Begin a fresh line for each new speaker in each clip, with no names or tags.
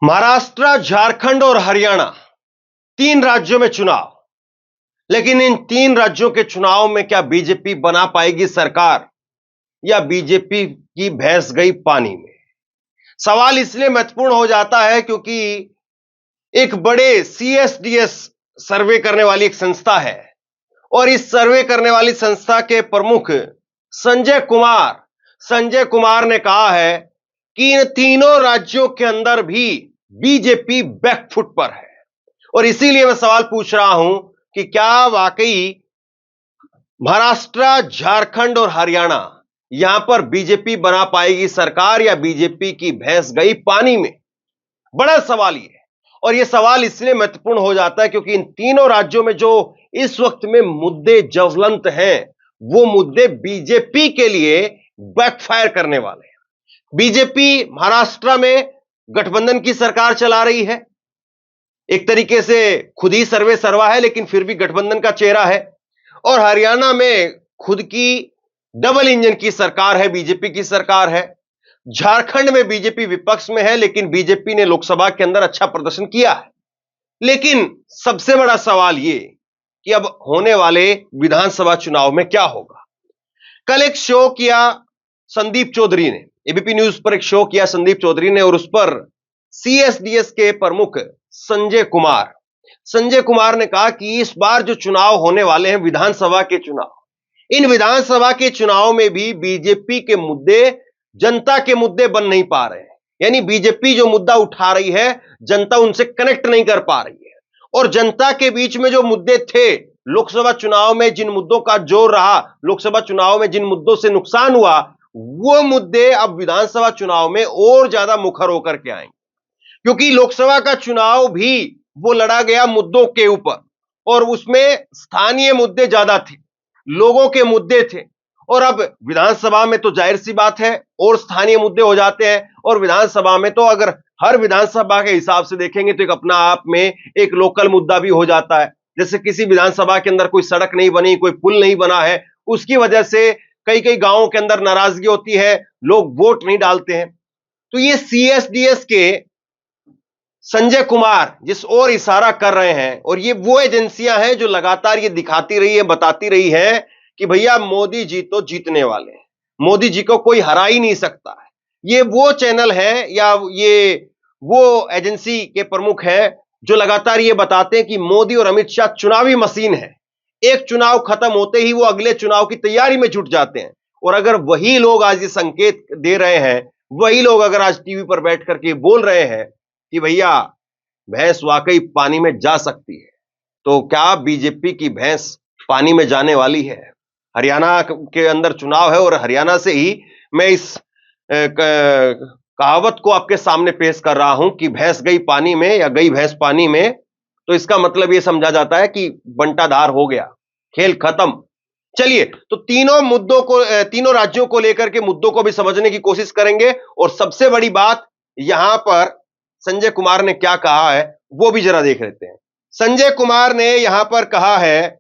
महाराष्ट्र, झारखंड और हरियाणा, तीन राज्यों में चुनाव। लेकिन इन तीन राज्यों के चुनाव में क्या बीजेपी बना पाएगी सरकार या बीजेपी की भैंस गई पानी में? सवाल इसलिए महत्वपूर्ण हो जाता है क्योंकि एक बड़े सीएसडीएस सर्वे करने वाली एक संस्था है और इस सर्वे करने वाली संस्था के प्रमुख संजय कुमार ने कहा है कि इन तीनों राज्यों के अंदर भी बीजेपी बैकफुट पर है। और इसीलिए मैं सवाल पूछ रहा हूं कि क्या वाकई महाराष्ट्र, झारखंड और हरियाणा यहां पर बीजेपी बना पाएगी सरकार या बीजेपी की भैंस गई पानी में? बड़ा सवाल ये है। और यह सवाल इसलिए महत्वपूर्ण हो जाता है क्योंकि इन तीनों राज्यों में जो इस वक्त में मुद्दे ज्वलंत हैं, वो मुद्दे बीजेपी के लिए बैकफायर करने वाले हैं। बीजेपी महाराष्ट्र में गठबंधन की सरकार चला रही है, एक तरीके से खुद ही सर्वे सर्वा है लेकिन फिर भी गठबंधन का चेहरा है। और हरियाणा में खुद की डबल इंजन की सरकार है, बीजेपी की सरकार है। झारखंड में बीजेपी विपक्ष में है लेकिन बीजेपी ने लोकसभा के अंदर अच्छा प्रदर्शन किया है। लेकिन सबसे बड़ा सवाल यह कि अब होने वाले विधानसभा चुनाव में क्या होगा। कल एक शो किया संदीप चौधरी ने, एबीपी न्यूज पर एक शो किया संदीप चौधरी ने और उस पर सीएसडीएस के प्रमुख संजय कुमार ने कहा कि इस बार जो चुनाव होने वाले हैं, विधानसभा के चुनाव, इन विधानसभा के चुनाव में भी बीजेपी के मुद्दे जनता के मुद्दे बन नहीं पा रहे हैं। यानी बीजेपी जो मुद्दा उठा रही है, जनता उनसे कनेक्ट नहीं कर पा रही है। और जनता के बीच में जो मुद्दे थे, लोकसभा चुनाव में जिन मुद्दों का जोर रहा, लोकसभा चुनाव में जिन मुद्दों से नुकसान हुआ, वो मुद्दे अब विधानसभा चुनाव में और ज्यादा मुखर होकर के आएंगे। क्योंकि लोकसभा का चुनाव भी वो लड़ा गया मुद्दों के ऊपर और उसमें स्थानीय मुद्दे ज्यादा थे, लोगों के मुद्दे थे। और अब विधानसभा में तो जाहिर सी बात है और स्थानीय मुद्दे हो जाते हैं। और विधानसभा में तो अगर हर विधानसभा के हिसाब से देखेंगे तो एक अपना आप में एक लोकल मुद्दा भी हो जाता है। जैसे किसी विधानसभा के अंदर कोई सड़क नहीं बनी, कोई पुल नहीं बना है, उसकी वजह से कई कई गांवों के अंदर नाराजगी होती है, लोग वोट नहीं डालते हैं। तो ये सीएसडीएस के संजय कुमार जिस ओर इशारा कर रहे हैं, और ये वो एजेंसियां हैं जो लगातार ये दिखाती रही है, बताती रही है कि भैया मोदी जी तो जीतने वाले हैं, मोदी जी को कोई हरा ही नहीं सकता है। ये वो चैनल है या ये वो एजेंसी के प्रमुख हैं जो लगातार ये बताते हैं कि मोदी और अमित शाह चुनावी मशीन है। एक चुनाव खत्म होते ही वो अगले चुनाव की तैयारी में जुट जाते हैं। और अगर वही लोग आज ये संकेत दे रहे हैं, वही लोग अगर आज टीवी पर बैठ करके बोल रहे हैं कि भैया भैंस वाकई पानी में जा सकती है, तो क्या बीजेपी की भैंस पानी में जाने वाली है? हरियाणा के अंदर चुनाव है और हरियाणा से ही मैं इस कहावत को आपके सामने पेश कर रहा हूं कि भैंस गई पानी में या गई भैंस पानी में, तो इसका मतलब यह समझा जाता है कि बंटाधार हो गया, खेल खत्म। चलिए, तो तीनों राज्यों को लेकर के मुद्दों को भी समझने की कोशिश करेंगे। और सबसे बड़ी बात यहां पर संजय कुमार ने क्या कहा है वो भी जरा देख लेते हैं। संजय कुमार ने यहां पर कहा है,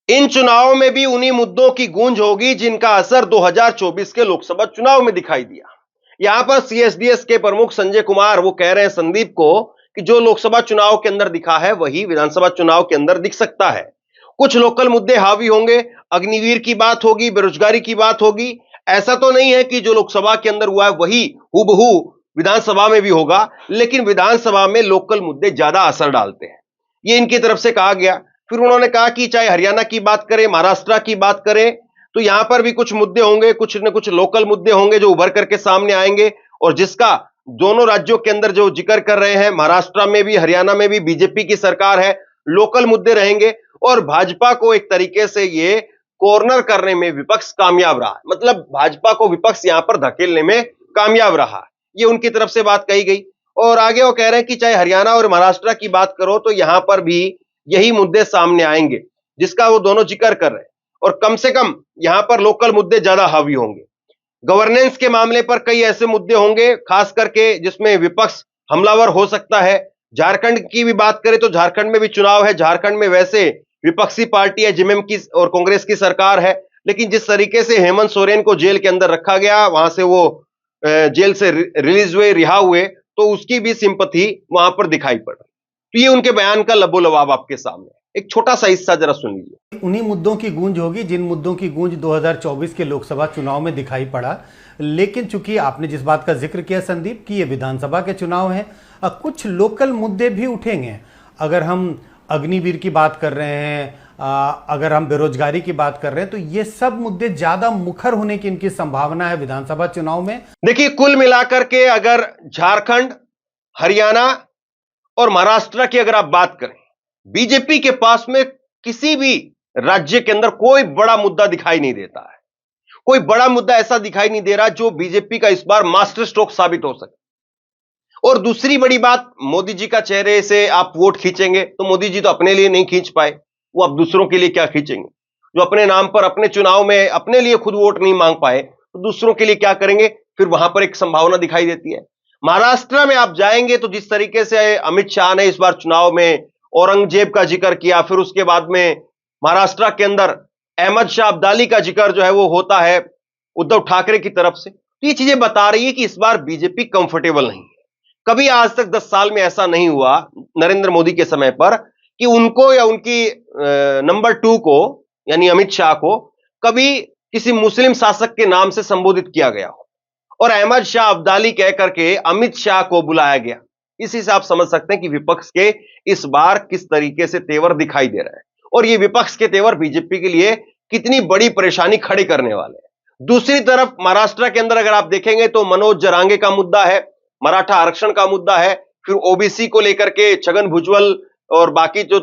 इन चुनावों में भी उन्हीं मुद्दों की गूंज होगी जिनका असर 2024 के लोकसभा चुनाव में दिखाई दिया। यहां पर सीएसडीएस के प्रमुख संजय कुमार वो कह रहे हैं संदीप को कि जो लोकसभा चुनाव के अंदर दिखा है वही विधानसभा चुनाव के अंदर दिख सकता है। कुछ लोकल मुद्दे हावी होंगे, अग्निवीर की बात होगी, बेरोजगारी की बात होगी। ऐसा तो नहीं है कि जो लोकसभा के अंदर हुआ है वही हूबहू विधानसभा में भी होगा, लेकिन विधानसभा में लोकल मुद्दे ज्यादा असर डालते हैं, ये इनकी तरफ से कहा गया। फिर उन्होंने कहा कि चाहे हरियाणा की बात करें, महाराष्ट्र की बात करें, तो यहां पर भी कुछ मुद्दे होंगे, कुछ न कुछ लोकल मुद्दे होंगे जो उभर करके सामने आएंगे। और जिसका दोनों राज्यों के अंदर जो जिक्र कर रहे हैं, महाराष्ट्र में भी हरियाणा में भी बीजेपी की सरकार है, लोकल मुद्दे रहेंगे। और भाजपा को एक तरीके से ये कॉर्नर करने में विपक्ष कामयाब रहा, मतलब भाजपा को विपक्ष यहां पर धकेलने में कामयाब रहा, ये उनकी तरफ से बात कही गई। और आगे वो कह रहे हैं कि चाहे हरियाणा और महाराष्ट्र की बात करो तो यहां पर भी यही मुद्दे सामने आएंगे जिसका वो दोनों जिक्र कर रहे हैं। और कम से कम यहां पर लोकल मुद्दे ज्यादा हावी होंगे। गवर्नेंस के मामले पर कई ऐसे मुद्दे होंगे खास करके जिसमें विपक्ष हमलावर हो सकता है। झारखंड की भी बात करें तो झारखंड में भी चुनाव है। झारखंड में वैसे विपक्षी पार्टी है, जेएमएम की और कांग्रेस की सरकार है, लेकिन जिस तरीके से हेमंत सोरेन को जेल के अंदर रखा गया, वहां से वो जेल से रिलीज हुए, रिहा हुए, तो उसकी भी सिंपैथी वहां पर दिखाई पड़ रही। तो ये उनके बयान का लबोलबाब आपके सामने, एक छोटा सा हिस्सा जरा सुन लीजिए।
उन्हीं मुद्दों की गूंज होगी जिन मुद्दों की गूंज 2024 के लोकसभा चुनाव में दिखाई पड़ा। लेकिन चूंकि आपने जिस बात का जिक्र किया संदीप कि ये विधानसभा के चुनाव हैं, कुछ लोकल मुद्दे भी उठेंगे। अगर हम अग्निवीर की बात कर रहे हैं, अगर हम बेरोजगारी की बात कर रहे हैं, तो ये सब मुद्दे ज्यादा मुखर होने की इनकी संभावना है विधानसभा चुनाव में।
देखिए, कुल मिलाकर के अगर झारखंड, हरियाणा और महाराष्ट्र की अगर आप बात करें, बीजेपी के पास में किसी भी राज्य के अंदर कोई बड़ा मुद्दा दिखाई नहीं देता है। कोई बड़ा मुद्दा ऐसा दिखाई नहीं दे रहा जो बीजेपी का इस बार मास्टर स्ट्रोक साबित हो सके। और दूसरी बड़ी बात, मोदी जी का चेहरे से आप वोट खींचेंगे तो मोदी जी तो अपने लिए नहीं खींच पाए, वो अब दूसरों के लिए क्या खींचेंगे? जो अपने नाम पर अपने चुनाव में अपने लिए खुद वोट नहीं मांग पाए तो दूसरों के लिए क्या करेंगे? फिर वहां पर एक संभावना दिखाई देती है। महाराष्ट्र में आप जाएंगे तो जिस तरीके से अमित शाह ने इस बार चुनाव में औरंगजेब का जिक्र किया, फिर उसके बाद में महाराष्ट्र के अंदर अहमद शाह अब्दाली का जिक्र जो है वो होता है उद्धव ठाकरे की तरफ से, तो ये चीजें बता रही है कि इस बार बीजेपी कंफर्टेबल नहीं है। कभी आज तक 10 साल में ऐसा नहीं हुआ नरेंद्र मोदी के समय पर कि उनको या उनकी नंबर 2 को यानी अमित शाह को कभी किसी मुस्लिम शासक के नाम से संबोधित किया गया हो और अहमद शाह अब्दाली कह करके अमित शाह को बुलाया गया। इसी से आप समझ सकते हैं कि विपक्ष के इस बार किस तरीके से तेवर दिखाई दे रहे हैं और ये विपक्ष के तेवर बीजेपी के लिए कितनी बड़ी परेशानी खड़ी करने वाले हैं। दूसरी तरफ महाराष्ट्र के अंदर अगर आप देखेंगे तो मनोज जरांगे का मुद्दा है, मराठा आरक्षण का मुद्दा है, फिर ओबीसी को लेकर के छगन भुजबल और बाकी जो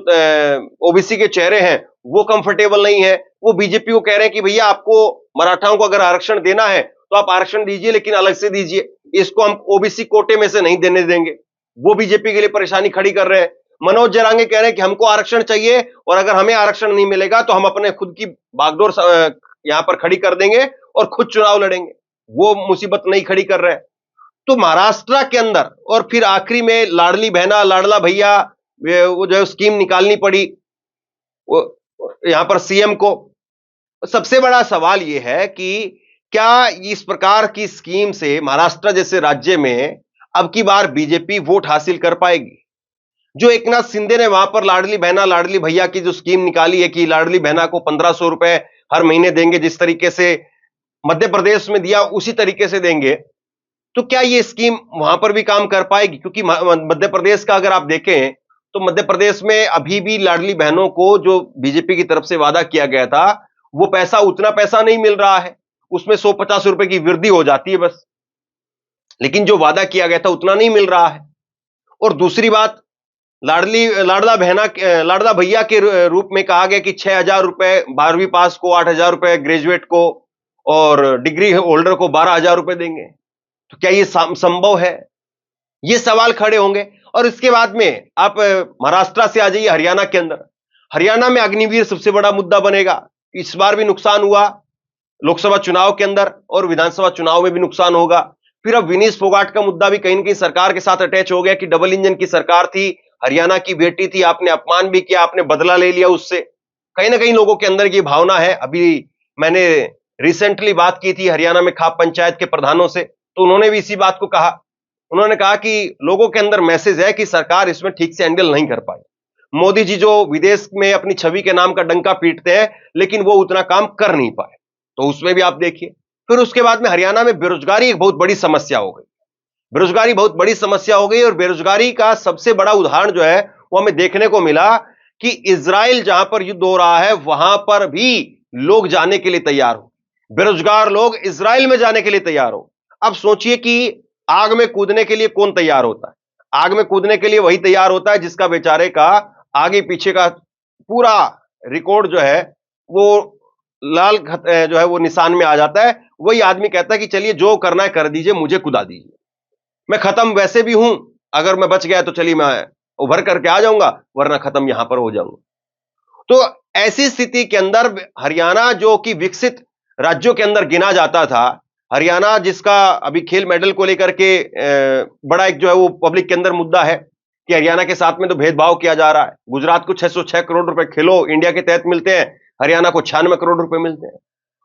ओबीसी के चेहरे हैं वो कंफर्टेबल नहीं है। वो बीजेपी को कह रहे हैं कि भैया आपको मराठाओं को अगर आरक्षण देना है तो आप आरक्षण दीजिए, लेकिन अलग से दीजिए, इसको हम ओबीसी कोटे में से नहीं देने देंगे। वो बीजेपी के लिए परेशानी खड़ी कर रहे हैं। मनोज जरांगे कह रहे हैं कि हमको आरक्षण चाहिए और अगर हमें आरक्षण नहीं मिलेगा तो हम अपने खुद की बागडोर यहां पर खड़ी कर देंगे और खुद चुनाव लड़ेंगे। वो मुसीबत नहीं खड़ी कर रहे हैं। तो महाराष्ट्र के अंदर और फिर आखिरी में लाडली बहना लाडला भैया वो जो है स्कीम निकालनी पड़ी वो यहां पर सीएम को। सबसे बड़ा सवाल यह है कि क्या इस प्रकार की स्कीम से महाराष्ट्र जैसे राज्य में अब की बार बीजेपी वोट हासिल कर पाएगी? जो एकनाथ शिंदे ने वहां पर लाडली बहना लाडली भैया की जो स्कीम निकाली है कि लाडली बहना को 1500 रुपए हर महीने देंगे, जिस तरीके से मध्य प्रदेश में दिया उसी तरीके से देंगे, तो क्या ये स्कीम वहां पर भी काम कर पाएगी? क्योंकि मध्य प्रदेश का अगर आप देखें तो मध्य प्रदेश में अभी भी लाडली बहनों को जो बीजेपी की तरफ से वादा किया गया था वो पैसा, उतना पैसा नहीं मिल रहा है। उसमें 150 रुपए की वृद्धि हो जाती है बस, लेकिन जो वादा किया गया था उतना नहीं मिल रहा है। और दूसरी बात, लाडला भैया के रूप में कहा गया कि 6,000 रुपए 12वीं पास को, 8,000 रुपए ग्रेजुएट को और डिग्री होल्डर को 12,000 रुपए देंगे। तो क्या ये संभव है? ये सवाल खड़े होंगे। और इसके बाद में आप महाराष्ट्र से आ जाइए हरियाणा के अंदर। हरियाणा में अग्निवीर सबसे बड़ा मुद्दा बनेगा। इस बार भी नुकसान हुआ लोकसभा चुनाव के अंदर और विधानसभा चुनाव में भी नुकसान होगा। फिर अब विनीश फोगाट का मुद्दा भी कहीं ना कहीं सरकार के साथ अटैच हो गया कि डबल इंजन की सरकार थी, हरियाणा की बेटी थी, आपने अपमान भी किया, आपने बदला ले लिया उससे। कहीं ना कहीं लोगों के अंदर ये भावना है। अभी मैंने रिसेंटली बात की थी हरियाणा में खाप पंचायत के प्रधानों से, तो उन्होंने भी इसी बात को कहा। उन्होंने कहा कि लोगों के अंदर मैसेज है कि सरकार इसमें ठीक से हैंडल नहीं कर पाई। मोदी जी जो विदेश में अपनी छवि के नाम का डंका पीटते हैं लेकिन वो उतना काम कर नहीं पाए, तो उसमें भी आप देखिए। फिर उसके बाद में हरियाणा में बेरोजगारी एक बहुत बड़ी समस्या हो गई। बेरोजगारी बहुत बड़ी समस्या हो गई और बेरोजगारी का सबसे बड़ा उदाहरण जो है वो हमें देखने को मिला कि इजराइल जहां पर युद्ध हो रहा है वहां पर भी लोग जाने के लिए तैयार हो, बेरोजगार लोग इजराइल में जाने के लिए तैयार हो। अब सोचिए कि आग में कूदने के लिए कौन तैयार होता है? आग में कूदने के लिए वही तैयार होता है जिसका बेचारे का आगे पीछे का पूरा रिकॉर्ड जो है वो लाल जो है वो निशान में आ जाता है। वही आदमी कहता है कि चलिए जो करना है कर दीजिए, मुझे कुदा दीजिए, मैं खत्म वैसे भी हूं, अगर मैं बच गया तो चलिए मैं उभर करके आ जाऊंगा, वरना खत्म यहां पर हो जाऊंगा। तो ऐसी स्थिति के अंदर हरियाणा जो कि विकसित राज्यों के अंदर गिना जाता था, हरियाणा जिसका अभी खेल मेडल को लेकर के बड़ा एक जो है वो पब्लिक के अंदर मुद्दा है कि हरियाणा के साथ में तो भेदभाव किया जा रहा है। गुजरात को 606 करोड़ रुपए खेलो इंडिया के तहत मिलते हैं, हरियाणा को 96 करोड़ रुपए मिलते हैं।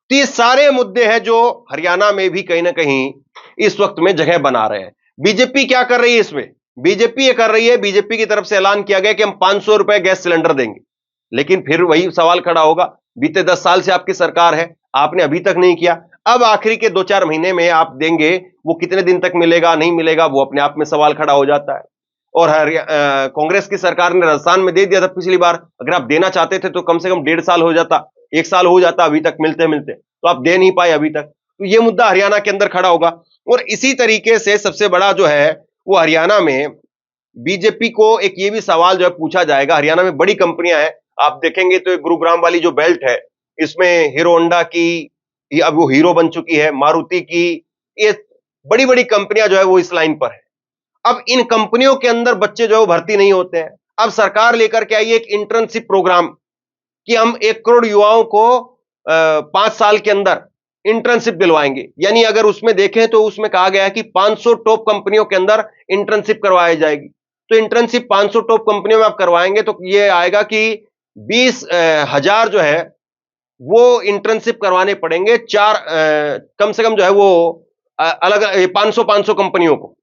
तो ये सारे मुद्दे हैं जो हरियाणा में भी कहीं ना कहीं इस वक्त में जगह बना रहे हैं। बीजेपी क्या कर रही है इसमें? बीजेपी ये कर रही है, बीजेपी की तरफ से ऐलान किया गया कि हम 500 रुपए गैस सिलेंडर देंगे, लेकिन फिर वही सवाल खड़ा होगा, बीते 10 साल से आपकी सरकार है, आपने अभी तक नहीं किया। अब आखिरी के 2-4 महीने में आप देंगे, वो कितने दिन तक मिलेगा, नहीं मिलेगा, वो अपने आप में सवाल खड़ा हो जाता है। और कांग्रेस की सरकार ने राजस्थान में दे दिया था पिछली बार, अगर आप देना चाहते थे तो कम से कम 1.5 साल हो जाता, 1 साल हो जाता अभी तक मिलते मिलते, तो आप दे नहीं पाए अभी तक। तो ये मुद्दा हरियाणा के अंदर खड़ा होगा। और इसी तरीके से सबसे बड़ा जो है वो हरियाणा में बीजेपी को एक ये भी सवाल जो है पूछा जाएगा, हरियाणा में बड़ी कंपनियां हैं, आप देखेंगे तो गुरुग्राम वाली जो बेल्ट है, इसमें हीरो होंडा की, अब वो हीरो बन चुकी है, मारुति की, ये बड़ी बड़ी कंपनियां जो है वो इस लाइन पर है। अब इन कंपनियों के अंदर बच्चे जो है वो भर्ती नहीं होते हैं। अब सरकार लेकर के आई एक इंटर्नशिप प्रोग्राम कि हम 1 करोड़ युवाओं को 5 साल के अंदर इंटर्नशिप दिलवाएंगे। यानी अगर उसमें देखें तो उसमें कहा गया है कि 500 टॉप कंपनियों के अंदर इंटर्नशिप करवाई जाएगी। तो इंटर्नशिप 500 टॉप कंपनियों में आप करवाएंगे तो ये आएगा कि 20,000 जो है वो इंटर्नशिप करवाने पड़ेंगे, कम से कम जो है वो अलग 500 कंपनियों को।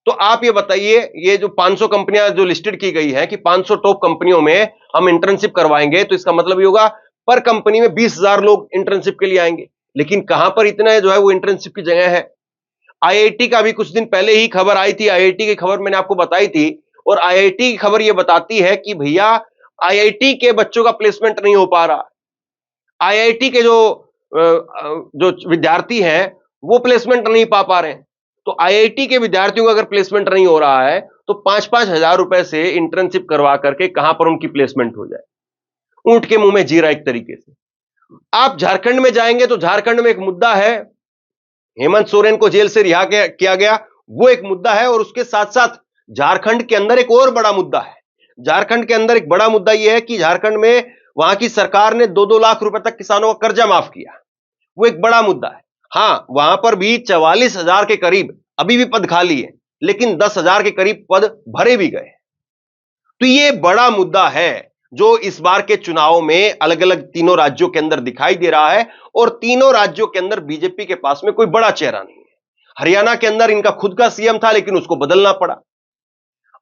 तो आप ये बताइए, ये जो 500 कंपनियां जो लिस्टेड की गई है कि 500 टॉप कंपनियों में हम इंटर्नशिप करवाएंगे, तो इसका मतलब ये होगा पर कंपनी में 20,000 लोग इंटर्नशिप के लिए आएंगे। लेकिन कहां पर इतना जो है वो इंटर्नशिप की जगह है? आईआईटी का भी कुछ दिन पहले ही खबर आई थी, आईआईटी की खबर मैंने आपको बताई थी, और आईआईटी की खबर ये बताती है कि भैया आईआईटी के बच्चों का प्लेसमेंट नहीं हो पा रहा। आईआईटी के जो विद्यार्थी हैं वो प्लेसमेंट नहीं पा रहे हैं। तो आईआईटी के विद्यार्थियों का अगर प्लेसमेंट नहीं हो रहा है तो 5-5 हजार रुपए से इंटर्नशिप करवा करके कहां पर उनकी प्लेसमेंट हो जाए? ऊंट के मुंह में जीरा एक तरीके से। आप झारखंड में जाएंगे तो झारखंड में एक मुद्दा है, हेमंत सोरेन को जेल से रिहा किया गया, वो एक मुद्दा है। और उसके साथ साथ झारखंड के अंदर एक और बड़ा मुद्दा है। झारखंड के अंदर एक बड़ा मुद्दा यह है कि झारखंड में वहां की सरकार ने 2-2 लाख रुपए तक किसानों का कर्जा माफ किया, वो एक बड़ा मुद्दा है। हां, वहां पर भी 44,000 के करीब अभी भी पद खाली है, लेकिन 10,000 के करीब पद भरे भी गए। तो ये बड़ा मुद्दा है जो इस बार के चुनाव में अलग अलग तीनों राज्यों के अंदर दिखाई दे रहा है। और तीनों राज्यों के अंदर बीजेपी के पास में कोई बड़ा चेहरा नहीं है। हरियाणा के अंदर इनका खुद का सीएम था, लेकिन उसको बदलना पड़ा।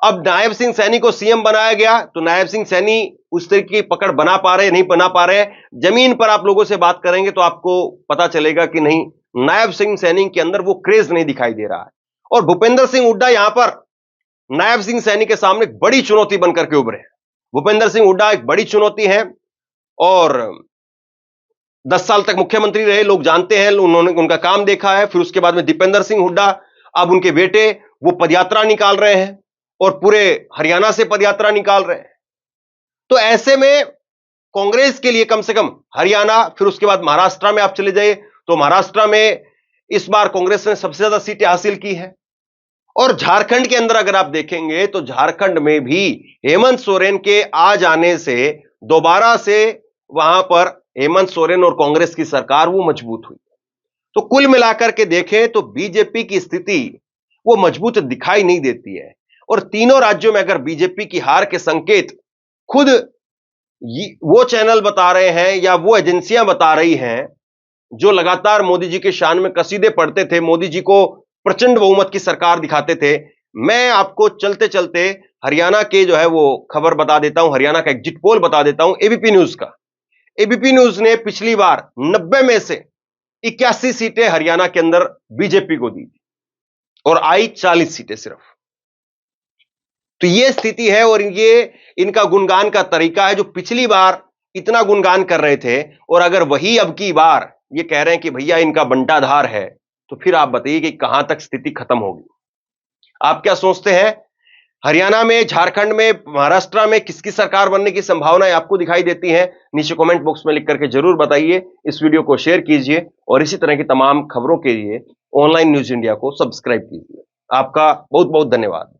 अब नायब सिंह सैनी को सीएम बनाया गया, तो नायब सिंह सैनी उस तरीके की पकड़ बना पा रहे, नहीं बना पा रहे। जमीन पर आप लोगों से बात करेंगे तो आपको पता चलेगा कि नहीं, नायब सिंह सैनी के अंदर वो क्रेज नहीं दिखाई दे रहा है। और भूपेंद्र सिंह हुड्डा यहां पर नायब सिंह सैनी के सामने एक बड़ी चुनौती बनकर के उभरे। भूपेंद्र सिंह हुड्डा एक बड़ी चुनौती है, और 10 साल तक मुख्यमंत्री रहे, लोग जानते हैं, उन्होंने उनका काम देखा है। फिर उसके बाद में दीपेंद्र सिंह हुड्डा, अब उनके बेटे वो पदयात्रा निकाल रहे हैं और पूरे हरियाणा से पदयात्रा निकाल रहे हैं। तो ऐसे में कांग्रेस के लिए कम से कम हरियाणा, फिर उसके बाद महाराष्ट्र में आप चले जाइए तो महाराष्ट्र में इस बार कांग्रेस ने सबसे ज्यादा सीटें हासिल की है। और झारखंड के अंदर अगर आप देखेंगे तो झारखंड में भी हेमंत सोरेन के आ जाने से दोबारा से वहां पर हेमंत सोरेन और कांग्रेस की सरकार वो मजबूत हुई। तो कुल मिलाकर के देखें तो बीजेपी की स्थिति वो मजबूत दिखाई नहीं देती है। और तीनों राज्यों में अगर बीजेपी की हार के संकेत खुद वो चैनल बता रहे हैं या वो एजेंसियां बता रही हैं जो लगातार मोदी जी के शान में कसीदे पढ़ते थे, मोदी जी को प्रचंड बहुमत की सरकार दिखाते थे। मैं आपको चलते चलते हरियाणा के जो है वो खबर बता देता हूं, हरियाणा का एग्जिट पोल बता देता हूं एबीपी न्यूज का। एबीपी न्यूज ने पिछली बार 90 में से 81 सीटें हरियाणा के अंदर बीजेपी को दी थी और आई 40 सीटें सिर्फ। तो यह स्थिति है और ये इनका गुणगान का तरीका है, जो पिछली बार इतना गुणगान कर रहे थे और अगर वही अब की बार ये कह रहे हैं कि भैया इनका बंटाधार है, तो फिर आप बताइए कि कहां तक स्थिति खत्म होगी। आप क्या सोचते हैं? हरियाणा में, झारखंड में, महाराष्ट्र में किसकी सरकार बनने की संभावनाएं आपको दिखाई देती हैं? नीचे कमेंट बॉक्स में लिख करके जरूर बताइए। इस वीडियो को शेयर कीजिए और इसी तरह की तमाम खबरों के लिए ऑनलाइन न्यूज इंडिया को सब्सक्राइब कीजिए। आपका बहुत बहुत धन्यवाद।